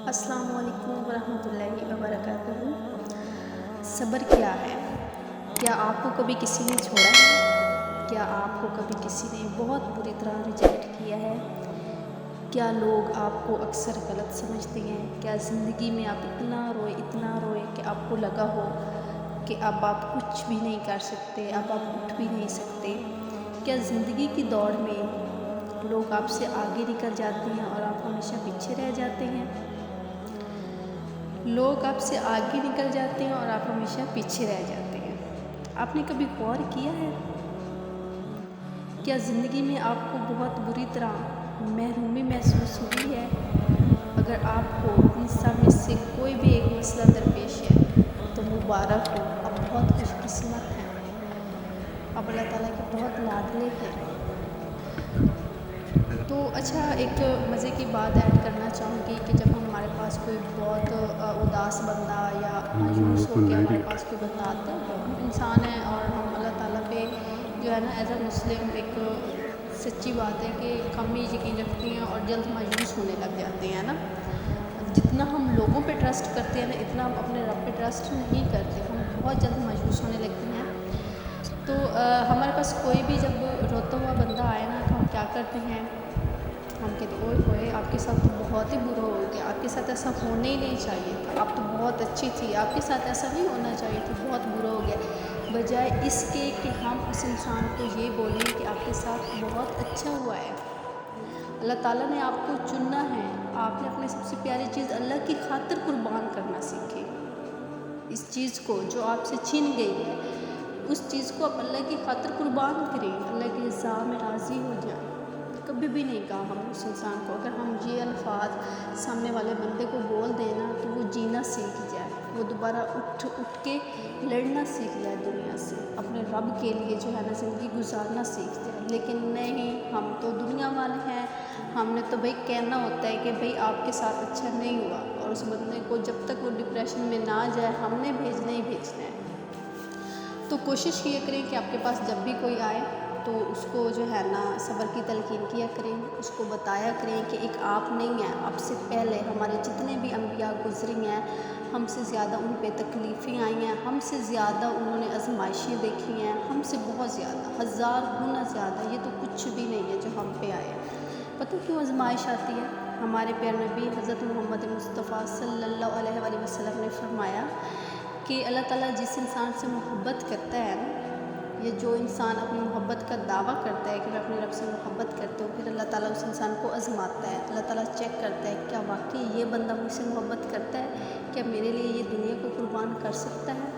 السلام علیکم ورحمۃ اللہ وبرکاتہ۔ صبر کیا ہے؟ کیا آپ کو کبھی کسی نے چھوڑا ہے؟ کیا آپ کو کبھی کسی نے بہت بری طرح ریجیکٹ کیا ہے؟ کیا لوگ آپ کو اکثر غلط سمجھتے ہیں؟ کیا زندگی میں آپ اتنا روئے کہ آپ کو لگا ہو کہ اب آپ کچھ بھی نہیں کر سکتے، اب آپ اٹھ بھی نہیں سکتے؟ کیا زندگی کی دوڑ میں لوگ آپ سے آگے نکل جاتے ہیں اور آپ ہمیشہ پیچھے رہ جاتے ہیں؟ لوگ آپ سے آگے نکل جاتے ہیں اور آپ ہمیشہ پیچھے رہ جاتے ہیں۔ آپ نے کبھی غور کیا ہے؟ کیا زندگی میں آپ کو بہت بری طرح محرومی محسوس ہوئی ہے؟ اگر آپ کو ان سب میں سے کوئی بھی ایک مسئلہ درپیش ہے تو مبارک ہو، آپ بہت خوش قسمت ہیں، آپ اللہ تعالیٰ کے بہت لاڈلے ہیں۔ تو اچھا، ایک مزے کی بات ایڈ کرنا چاہوں گی کہ جب ہمارے پاس کوئی بہت اداس بندہ یا مایوس ہو کے ہمارے پاس کوئی بندہ آتا ہے، تو ہم انسان ہیں اور ہم اللہ تعالیٰ پہ جو ہے نا ایز اے مسلم ایک سچی بات ہے کہ کم ہی یقین رکھتے ہیں اور جلد مایوس ہونے لگ جاتے ہیں نا۔ جتنا ہم لوگوں پہ ٹرسٹ کرتے ہیں نا، اتنا ہم اپنے رب پہ ٹرسٹ نہیں کرتے، ہم بہت جلد مایوس ہونے لگتے ہیں۔ تو ہمارے پاس کوئی بھی جب روتا ہوا بندہ آئے نا تو ہم کیا کرتے ہیں؟ ہم کہتے اوئے ہوئے آپ کے ساتھ تو بہت ہی برا ہو گیا، آپ کے ساتھ ایسا ہونا ہی نہیں چاہیے تھا، آپ تو بہت اچھی تھی، آپ کے ساتھ ایسا نہیں ہونا چاہیے تھا، بہت برا ہو گیا، بجائے اس کے کہ ہم اس انسان کو یہ بولیں کہ آپ کے ساتھ بہت اچھا ہوا ہے، اللہ تعالیٰ نے آپ کو چننا ہے، آپ نے اپنی سب سے پیاری چیز اللہ کی خاطر قربان کرنا سیکھیں۔ اس چیز کو جو آپ سے چھین گئی ہے، اس چیز کو آپ اللہ کی خاطر قربان کریں، اللہ کی رضا میں راضی ہو جائیں۔ کبھی بھی نہیں کہا ہم اس انسان کو، اگر ہم یہ الفاظ سامنے والے بندے کو بول دیں نا تو وہ جینا سیکھ جائے، وہ دوبارہ اٹھ کے لڑنا سیکھ جائے دنیا سے، اپنے رب کے لیے جو ہے نا زندگی گزارنا سیکھ جائے۔ لیکن نہیں، ہم تو دنیا والے ہیں، ہم نے تو بھائی کہنا ہوتا ہے کہ بھائی آپ کے ساتھ اچھا نہیں ہوا، اور اس بندے کو جب تک وہ ڈپریشن میں نہ جائے ہم نے بھیجنا ہی بھیجنا ہے۔ تو کوشش یہ کریں کہ آپ کے پاس جب بھی کوئی آئے تو اس کو جو ہے نا صبر کی تلقین کیا کریں، اس کو بتایا کریں کہ ایک آپ نہیں ہیں، آپ سے پہلے ہمارے جتنے بھی انبیاء گزری ہیں، ہم سے زیادہ ان پہ تکلیفیں آئی ہیں، ہم سے زیادہ انہوں نے آزمائشیں دیکھی ہیں، ہم سے بہت زیادہ، 1000 گنا زیادہ، یہ تو کچھ بھی نہیں ہے جو ہم پہ آئے ہیں۔ پتہ کیوں آزمائش آتی ہے؟ ہمارے پیارے نبی حضرت محمد مصطفیٰ صلی اللہ علیہ وآلہ وسلم نے فرمایا کہ اللہ تعالیٰ جس انسان سے محبت کرتا ہے نا، یہ جو انسان اپنی محبت کا دعویٰ کرتا ہے کہ میں اپنے رب سے محبت کرتا ہوں، پھر اللہ تعالیٰ اس انسان کو آزماتا ہے، اللہ تعالیٰ چیک کرتا ہے کیا واقعی یہ بندہ مجھ سے محبت کرتا ہے، کیا میرے لیے یہ دنیا کو قربان کر سکتا ہے۔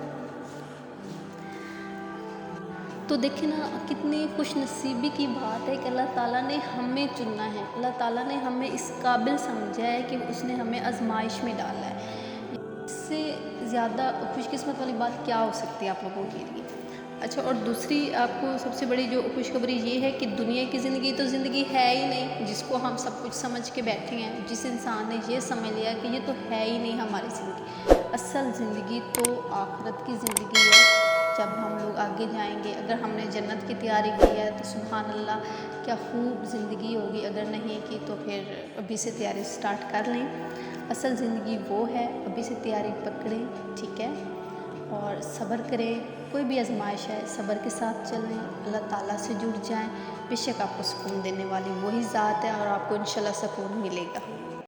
تو دیکھیں نا کتنی خوش نصیبی کی بات ہے کہ اللہ تعالیٰ نے ہمیں چننا ہے، اللہ تعالیٰ نے ہمیں اس قابل سمجھا ہے کہ اس نے ہمیں آزمائش میں ڈالا ہے۔ اس سے زیادہ خوش قسمت والی بات کیا ہو سکتی ہے آپ لوگوں کے لیے؟ اچھا، اور دوسری آپ کو سب سے بڑی جو خوشخبری یہ ہے کہ دنیا کی زندگی تو زندگی ہے ہی نہیں جس کو ہم سب کچھ سمجھ کے بیٹھے ہیں، جس انسان نے یہ سمجھ لیا کہ یہ تو ہے ہی نہیں ہماری زندگی، اصل زندگی تو آخرت کی زندگی ہے، جب ہم لوگ آگے جائیں گے۔ اگر ہم نے جنت کی تیاری کی ہے تو سبحان اللہ کیا خوب زندگی ہوگی، اگر نہیں کی تو پھر ابھی سے تیاری سٹارٹ کر لیں، اصل زندگی وہ ہے، ابھی سے تیاری پکڑیں، ٹھیک ہے، اور صبر کریں، کوئی بھی آزمائش ہے صبر کے ساتھ چلیں، اللہ تعالیٰ سے جڑ جائیں، بے شک آپ کو سکون دینے والی وہی ذات ہے اور آپ کو انشاءاللہ سکون ملے گا۔